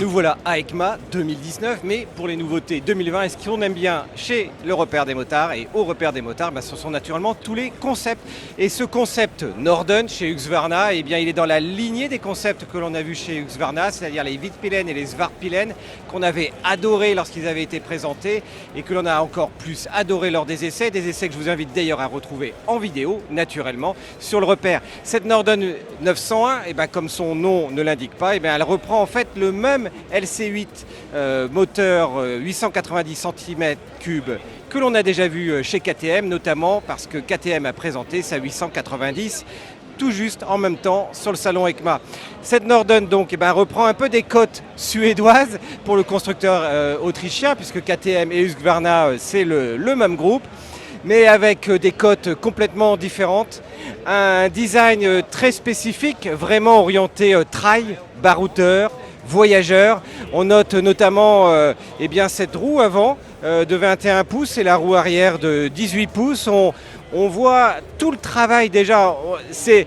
nous voilà à EICMA 2019, mais pour les nouveautés 2020, et ce qu'on aime bien chez le repère des motards et au repère des motards, ce sont naturellement tous les concepts. Et ce concept Norden chez Husqvarna, il est dans la lignée des concepts que l'on a vus chez Husqvarna, c'est-à-dire les Vitpilen et les Svartpilen, qu'on avait adorés lorsqu'ils avaient été présentés et que l'on a encore plus adoré lors des essais que je vous invite d'ailleurs à retrouver en vidéo, naturellement, sur le repère. Cette Norden 901, comme son nom ne l'indique pas, elle reprend en fait le même LC8 moteur 890 cm3 que l'on a déjà vu chez KTM, notamment parce que KTM a présenté sa 890 tout juste en même temps sur le salon EICMA. Cette Norden donc reprend un peu des cotes suédoises pour le constructeur autrichien, puisque KTM et Husqvarna c'est le même groupe, mais avec des cotes complètement différentes, un design très spécifique, vraiment orienté trail, barouteur, voyageur. On note notamment cette roue avant de 21 pouces et la roue arrière de 18 pouces. On voit tout le travail déjà, c'est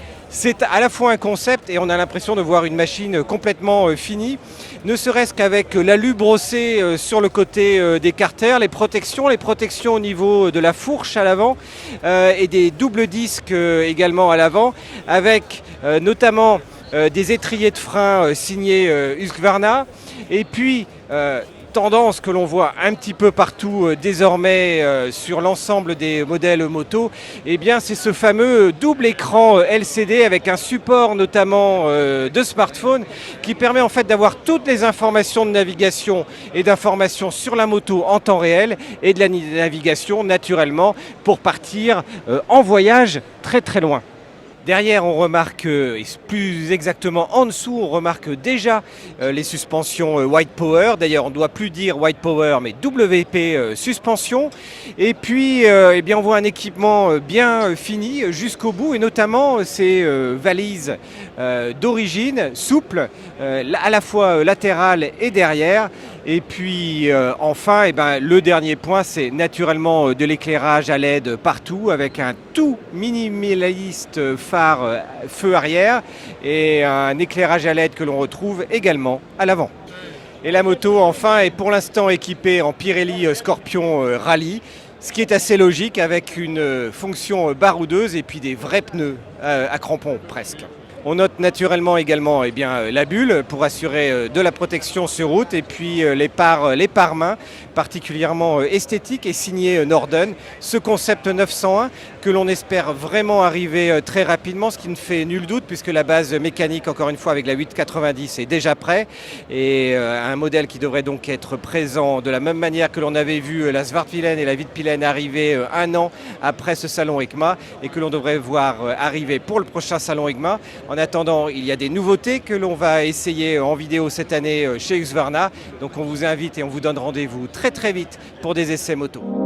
à la fois un concept et on a l'impression de voir une machine complètement finie, ne serait-ce qu'avec l'alu brossé sur le côté des carters, les protections au niveau de la fourche à l'avant et des doubles disques également à l'avant, avec notamment des étriers de frein signés Husqvarna, et puis tendance que l'on voit un petit peu partout désormais sur l'ensemble des modèles moto, c'est ce fameux double écran LCD avec un support notamment de smartphone qui permet en fait d'avoir toutes les informations de navigation et d'informations sur la moto en temps réel et de la navigation naturellement pour partir en voyage très très loin. Derrière, on remarque, plus exactement en dessous, on remarque déjà les suspensions White Power. D'ailleurs, on ne doit plus dire White Power, mais WP suspension. Et puis, on voit un équipement bien fini jusqu'au bout, et notamment ces valises d'origine, souples, à la fois latérales et derrière. Et puis enfin, le dernier point, c'est naturellement de l'éclairage à LED partout, avec un tout minimaliste phare feu arrière et un éclairage à LED que l'on retrouve également à l'avant. Et la moto enfin est pour l'instant équipée en Pirelli Scorpion Rally, ce qui est assez logique avec une fonction baroudeuse et puis des vrais pneus à crampons presque. On note naturellement également la bulle pour assurer de la protection sur route, et puis les pare-mains particulièrement esthétiques et signés Norden. Ce concept 901 que l'on espère vraiment arriver très rapidement, ce qui ne fait nul doute puisque la base mécanique, encore une fois avec la 890, est déjà prêt, et un modèle qui devrait donc être présent de la même manière que l'on avait vu la Svartpilen et la Vitpilen arriver un an après ce salon EICMA, et que l'on devrait voir arriver pour le prochain salon EICMA. En attendant, il y a des nouveautés que l'on va essayer en vidéo cette année chez Husqvarna. Donc on vous invite et on vous donne rendez-vous très très vite pour des essais moto.